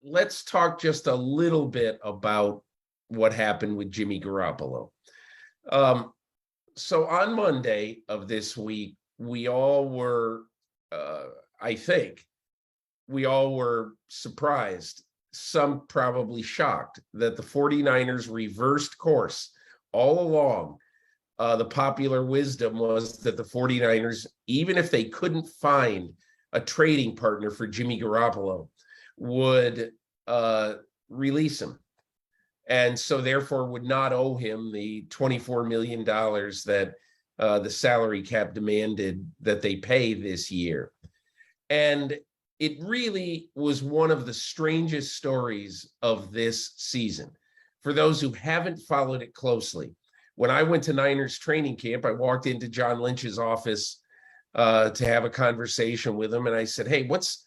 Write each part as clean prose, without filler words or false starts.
let's talk just a little bit about what happened with Jimmy Garoppolo. So on Monday of this week, we all were, I think, we all were surprised, some probably shocked, that the 49ers reversed course all along. The popular wisdom was that the 49ers, even if they couldn't find a trading partner for Jimmy Garoppolo, would release him. And so therefore would not owe him the $24 million that the salary cap demanded that they pay this year. And it really was one of the strangest stories of this season. For those who haven't followed it closely, when I went to Niners training camp, I walked into John Lynch's office to have a conversation with him. And I said, hey, what's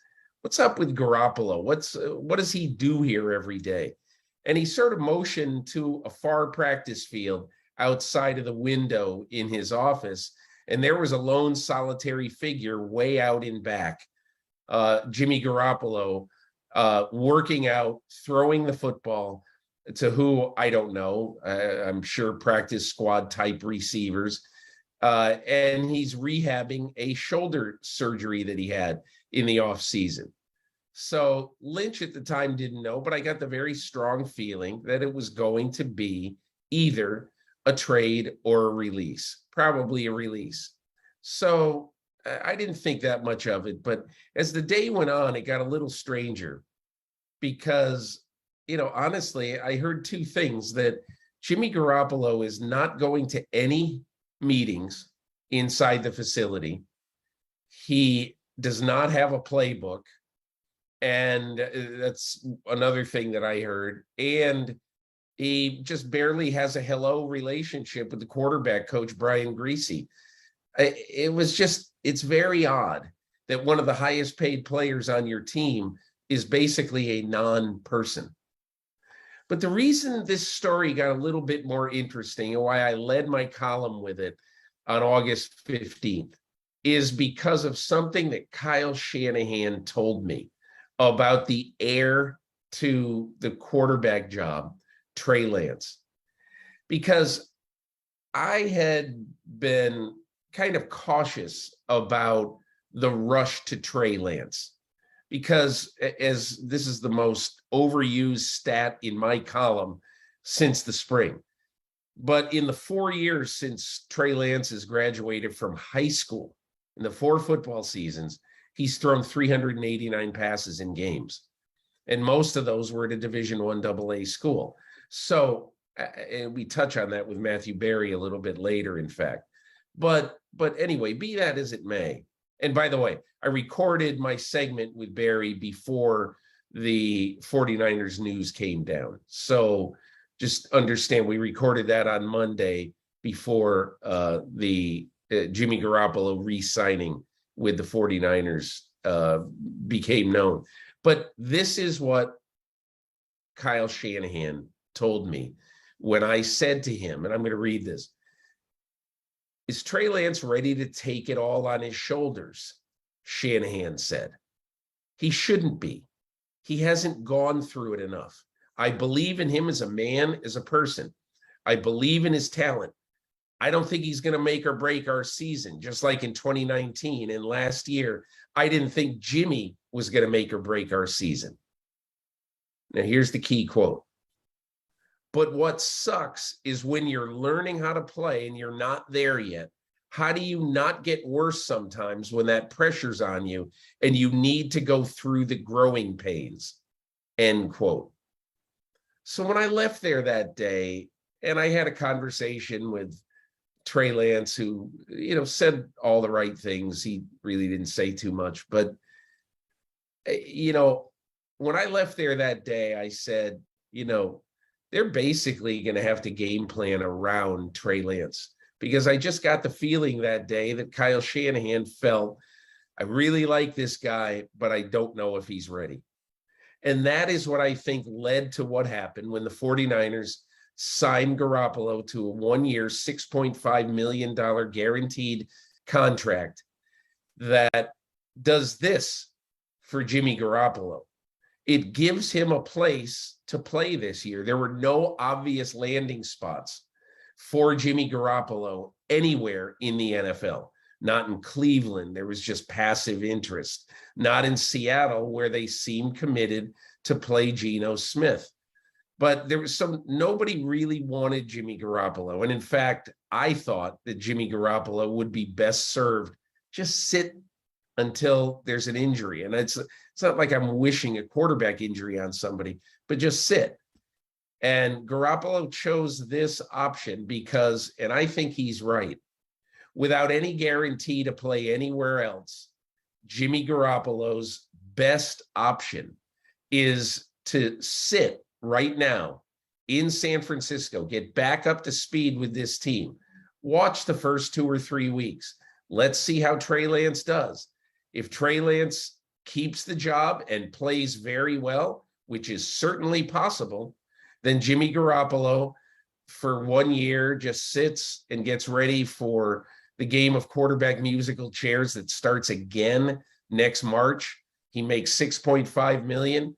up with Garoppolo? What does he do here every day? And he sort of motioned to a far practice field outside of the window in his office. And there was a lone solitary figure way out in back, Jimmy Garoppolo, working out, throwing the football to who, I don't know, I'm sure practice squad type receivers. And he's rehabbing a shoulder surgery that he had in the offseason. So Lynch at the time didn't know, but I got the very strong feeling that it was going to be either a trade or a release, probably a release. So I didn't think that much of it. But as the day went on, it got a little stranger because, honestly, I heard two things: that Jimmy Garoppolo is not going to any meetings inside the facility. He does not have a playbook. And that's another thing that I heard. And he just barely has a hello relationship with the quarterback coach, Brian Griese. It's very odd that one of the highest paid players on your team is basically a non-person. But the reason this story got a little bit more interesting and why I led my column with it on August 15th is because of something that Kyle Shanahan told me about the heir to the quarterback job, Trey Lance. Because I had been kind of cautious about the rush to Trey Lance, because as this is the most overused stat in my column since the spring. But in the 4 years since Trey Lance has graduated from high school, in the 4 football seasons, he's thrown 389 passes in games. And most of those were at a Division I AA school. So, and we touch on that with Matthew Berry a little bit later, in fact. But anyway, be that as it may. And by the way, I recorded my segment with Berry before the 49ers news came down. So just understand, we recorded that on Monday before the Jimmy Garoppolo re-signing with the 49ers became known. But this is what Kyle Shanahan told me when I said to him, and I'm going to read this: is Trey Lance ready to take it all on his shoulders? Shanahan said. He shouldn't be. He hasn't gone through it enough. I believe in him as a man, as a person. I believe in his talent. I don't think he's going to make or break our season, just like in 2019 and last year. I didn't think Jimmy was going to make or break our season. Now, here's the key quote. But what sucks is when you're learning how to play and you're not there yet, how do you not get worse sometimes when that pressure's on you and you need to go through the growing pains? End quote. So when I left there that day and I had a conversation with Trey Lance, who, said all the right things. He really didn't say too much. But, when I left there that day, I said, they're basically going to have to game plan around Trey Lance, because I just got the feeling that day that Kyle Shanahan felt, I really like this guy, but I don't know if he's ready. And that is what I think led to what happened when the 49ers signed Garoppolo to a 1-year, $6.5 million guaranteed contract that does this for Jimmy Garoppolo. it gives him a place to play this year. There were no obvious landing spots for Jimmy Garoppolo anywhere in the NFL. Not in Cleveland, there was just passive interest. Not in Seattle, where they seemed committed to play Geno Smith. But there was nobody really wanted Jimmy Garoppolo. And in fact, I thought that Jimmy Garoppolo would be best served just sit until there's an injury. And it's not like I'm wishing a quarterback injury on somebody, but just sit. And Garoppolo chose this option because, and I think he's right, without any guarantee to play anywhere else, Jimmy Garoppolo's best option is to sit right now in San Francisco, get back up to speed with this team, watch the first 2 or 3 weeks. Let's see how Trey Lance does. If Trey Lance keeps the job and plays very well, which is certainly possible, then Jimmy Garoppolo for 1 year just sits and gets ready for the game of quarterback musical chairs that starts again next March. He makes $6.5 million,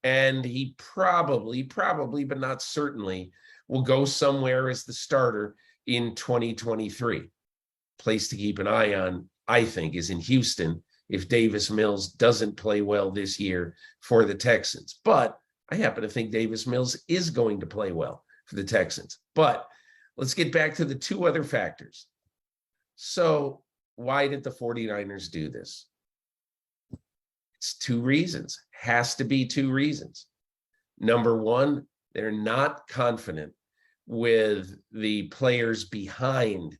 and he probably, but not certainly, will go somewhere as the starter in 2023. Place to keep an eye on, I think, is in Houston if Davis Mills doesn't play well this year for the Texans. But I happen to think Davis Mills is going to play well for the Texans. But let's get back to the two other factors. So why did the 49ers do this? It's 2 reasons. Has to be 2 reasons. Number one, they're not confident with the players behind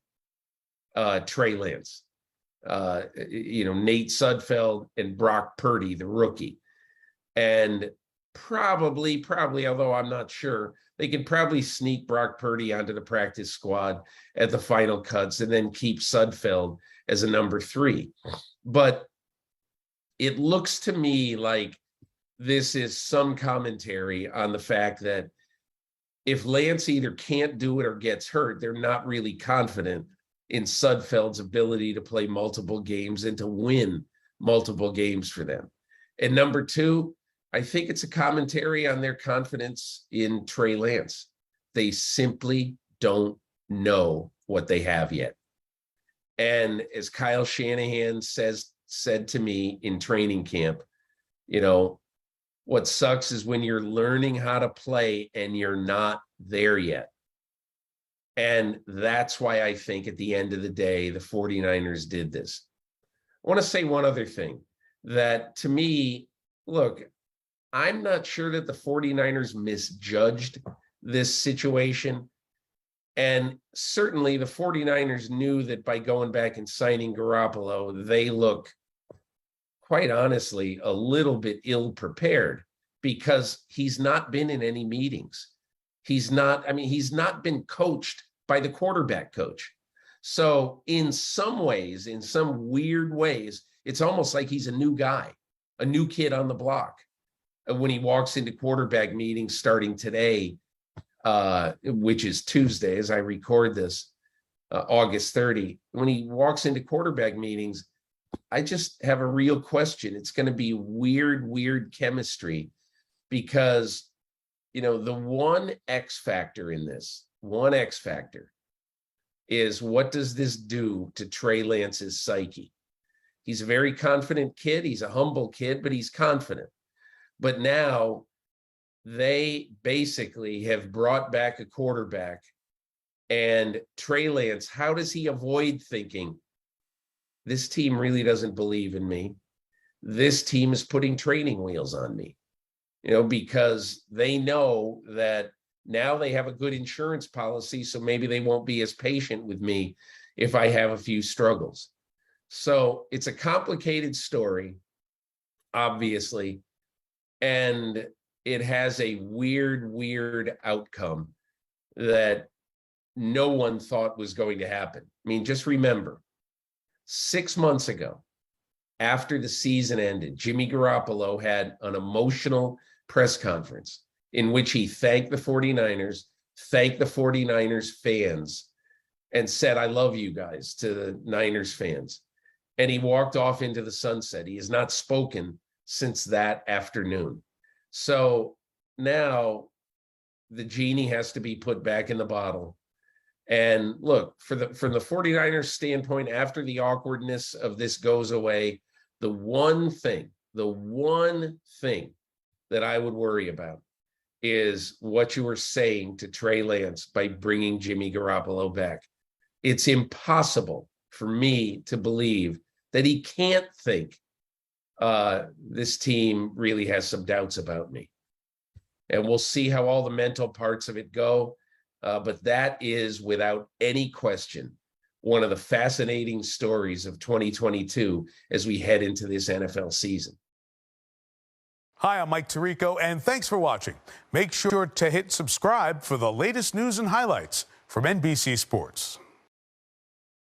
Trey Lance. Nate Sudfeld and Brock Purdy, the rookie. And probably, although I'm not sure, they could probably sneak Brock Purdy onto the practice squad at the final cuts and then keep Sudfeld as a number 3. But it looks to me like this is some commentary on the fact that if Lance either can't do it or gets hurt, they're not really confident in Sudfeld's ability to play multiple games and to win multiple games for them. And number 2, I think it's a commentary on their confidence in Trey Lance. They simply don't know what they have yet. And as Kyle Shanahan said to me in training camp, what sucks is when you're learning how to play and you're not there yet. And that's why I think at the end of the day, the 49ers did this. I want to say one other thing that to me, look, I'm not sure that the 49ers misjudged this situation. And certainly the 49ers knew that by going back and signing Garoppolo, they look, quite honestly, a little bit ill-prepared because he's not been in any meetings. He's not been coached by the quarterback coach. So in some ways, in some weird ways, it's almost like he's a new guy, a new kid on the block. When he walks into quarterback meetings starting today, which is Tuesday, as I record this, August 30, when he walks into quarterback meetings, I just have a real question. It's going to be weird chemistry because, the one X factor in this, is what does this do to Trey Lance's psyche? He's a very confident kid. He's a humble kid, but he's confident. But now they basically have brought back a quarterback, and Trey Lance, how does he avoid thinking, this team really doesn't believe in me? This team is putting training wheels on me, because they know that now they have a good insurance policy, so maybe they won't be as patient with me if I have a few struggles. So it's a complicated story, obviously. And it has a weird outcome that no one thought was going to happen. I mean, just remember, 6 months ago, after the season ended, Jimmy Garoppolo had an emotional press conference in which he thanked the 49ers, thanked the 49ers fans, and said, I love you guys, to the Niners fans. And he walked off into the sunset. He has not spoken since that afternoon. So now the genie has to be put back in the bottle. And look, from the 49ers standpoint, after the awkwardness of this goes away, the one thing that I would worry about is what you were saying to Trey Lance by bringing Jimmy Garoppolo back. It's impossible for me to believe that he can't think this team really has some doubts about me. And we'll see how all the mental parts of it go. But that is, without any question, one of the fascinating stories of 2022 as we head into this NFL season. Hi, I'm Mike Tirico, and thanks for watching. Make sure to hit subscribe for the latest news and highlights from NBC Sports.